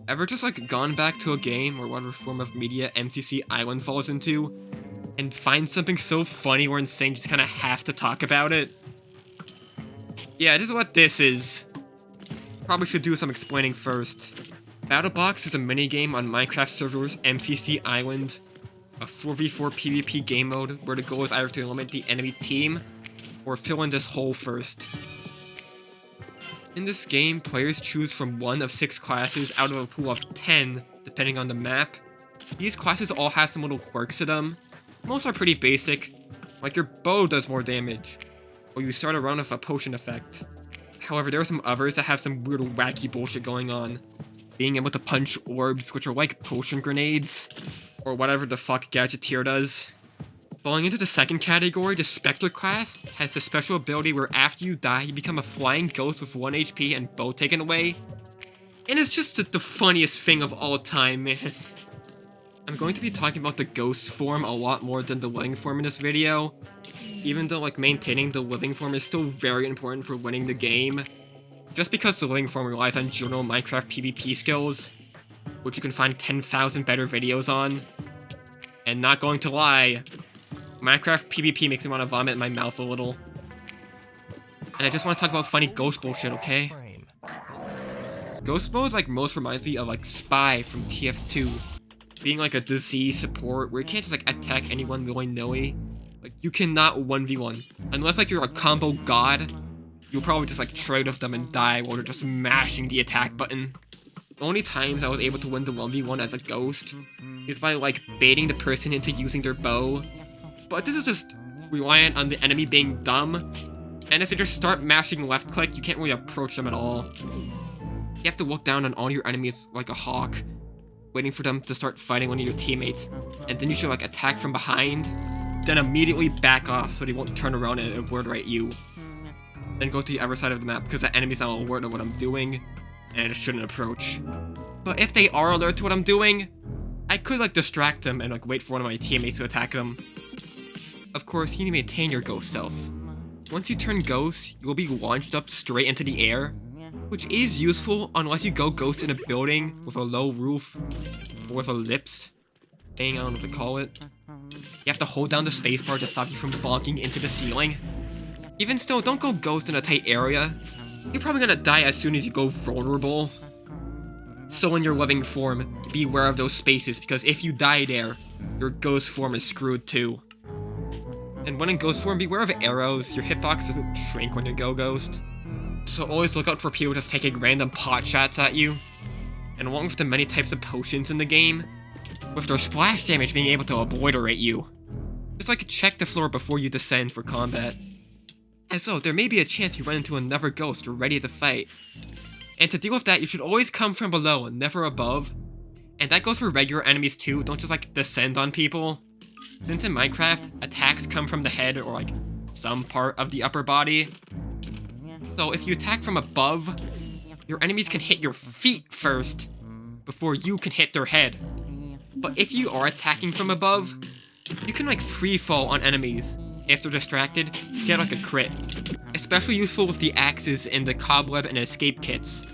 Ever just like gone back to a game or whatever form of media MCC Island falls into and find something so funny or insane you just kind of have to talk about it? Yeah, this is what this is. Probably should do some explaining first. BattleBox is a minigame on Minecraft servers MCC Island, a 4v4 PvP game mode where the goal is either to eliminate the enemy team or fill in this hole first. In this game, players choose from one of 6 classes out of a pool of 10, depending on the map. These classes all have some little quirks to them. Most are pretty basic, like your bow does more damage, or you start a run with a potion effect. However, there are some others that have some weird wacky bullshit going on. Being able to punch orbs, which are like potion grenades, or whatever the fuck Gadgeteer does. Falling into the second category, the Spectre class has a special ability where after you die, you become a flying ghost with 1 HP and bow taken away. And it's just the funniest thing of all time, man. I'm going to be talking about the ghost form a lot more than the living form in this video, even though like maintaining the living form is still very important for winning the game, just because the living form relies on general Minecraft PvP skills, which you can find 10,000 better videos on. And not going to lie, Minecraft PvP makes me want to vomit in my mouth a little. And I just want to talk about funny ghost bullshit, okay? Ghost mode like most reminds me of like Spy from TF2. Being like a disease support where you can't just like attack anyone willy-nilly. Like you cannot 1v1. Unless like you're a combo god, you'll probably just like trade with them and die while they're just mashing the attack button. The only times I was able to win the 1v1 as a ghost is by like baiting the person into using their bow. But this is just reliant on the enemy being dumb, and if they just start mashing left click, you can't really approach them at all. You have to look down on all your enemies like a hawk, waiting for them to start fighting one of your teammates, and then you should like attack from behind, then immediately back off so they won't turn around and word right you. Then go to the other side of the map because the enemy's not alert of what I'm doing, and I just shouldn't approach. But if they are alert to what I'm doing, I could like distract them and like wait for one of my teammates to attack them. Of course, you need to maintain your ghost self. Once you turn ghost, you will be launched up straight into the air, which is useful unless you go ghost in a building with a low roof, or with ellipse. I don't know what to call it. You have to hold down the spacebar to stop you from bonking into the ceiling. Even still, don't go ghost in a tight area. You're probably gonna die as soon as you go vulnerable. So in your living form, be aware of those spaces, because if you die there, your ghost form is screwed too. And when in ghost form, beware of arrows. Your hitbox doesn't shrink when you go ghost. So always look out for people just taking random pot shots at you. And along with the many types of potions in the game, with their splash damage being able to obliterate you. Just like check the floor before you descend for combat. As though there may be a chance you run into another ghost ready to fight. And to deal with that, you should always come from below and never above. And that goes for regular enemies too, don't just like descend on people. Since in Minecraft, attacks come from the head or like some part of the upper body. So if you attack from above, your enemies can hit your feet first before you can hit their head. But if you are attacking from above, you can like free fall on enemies if they're distracted to get like a crit. Especially useful with the axes and the cobweb and escape kits.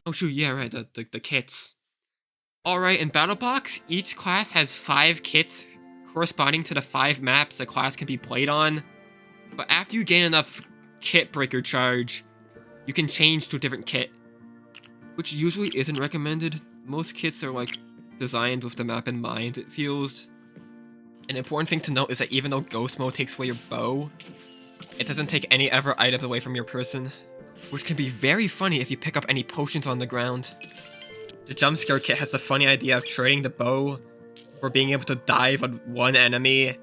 Oh shoot, yeah right, the kits. Alright, in BattleBox, each class has 5 kits corresponding to the 5 maps the class can be played on. But after you gain enough kit breaker charge, you can change to a different kit, which usually isn't recommended. Most kits are like designed with the map in mind, it feels. An important thing to note is that even though ghost mode takes away your bow, it doesn't take any other items away from your person, which can be very funny if you pick up any potions on the ground. The jump scare kit has the funny idea of trading the bow for being able to dive on one enemy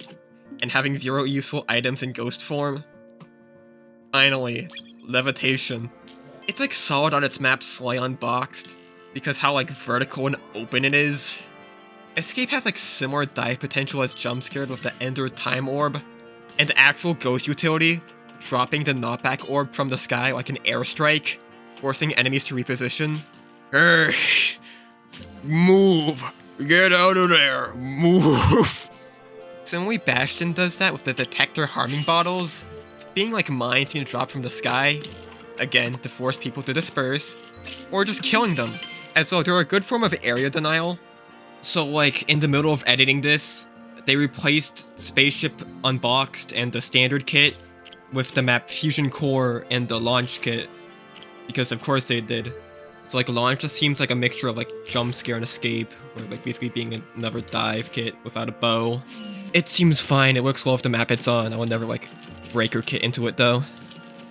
and having 0 useful items in ghost form. Finally, levitation. It's like solid on its map slightly unboxed, because how like vertical and open it is. Escape has like similar dive potential as jump scared with the Ender Time Orb, and the actual ghost utility, dropping the knockback orb from the sky like an airstrike, forcing enemies to reposition. Hey, move! Get out of there! Move! Similarly, Bastion does that with the detector harming bottles, being like mines being dropped from the sky, again to force people to disperse, or just killing them, And so they're a good form of area denial. So like in the middle of editing this, they replaced Spaceship Unboxed and the standard kit with the map Fusion Core and the launch kit. Because of course they did. So like launch just seems like a mixture of like jump scare and escape, or like basically being another dive kit without a bow. It seems fine, it works well with the map it's on. I would never like breaker kit into it though,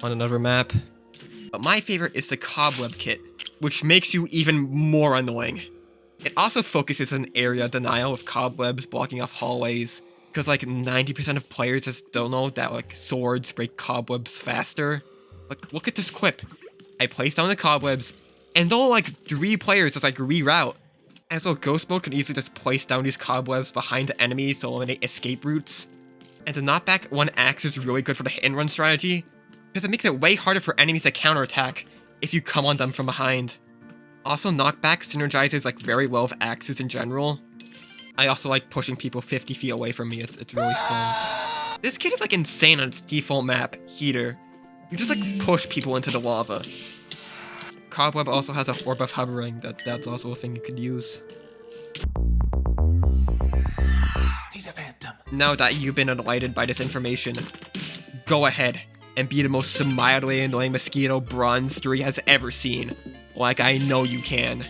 on another map. But my favorite is the cobweb kit, which makes you even more annoying. It also focuses on area denial with cobwebs blocking off hallways, because like 90% of players just don't know that like swords break cobwebs faster. Like look at this quip. I place down the cobwebs, and though like 3 players just like reroute. And so Ghost Mode can easily just place down these cobwebs behind the enemies to eliminate escape routes. And the knockback 1 axe is really good for the hit and run strategy, because it makes it way harder for enemies to counterattack if you come on them from behind. Also, knockback synergizes like very well with axes in general. I also like pushing people 50 feet away from me, it's really fun. This kit is like insane on its default map, Heater. You just like push people into the lava. Cobweb also has a orb of hovering, that's also a thing you could use. He's a phantom. Now that you've been enlightened by this information, go ahead and be the most mildly annoying mosquito Bronze 3 has ever seen. Like I know you can.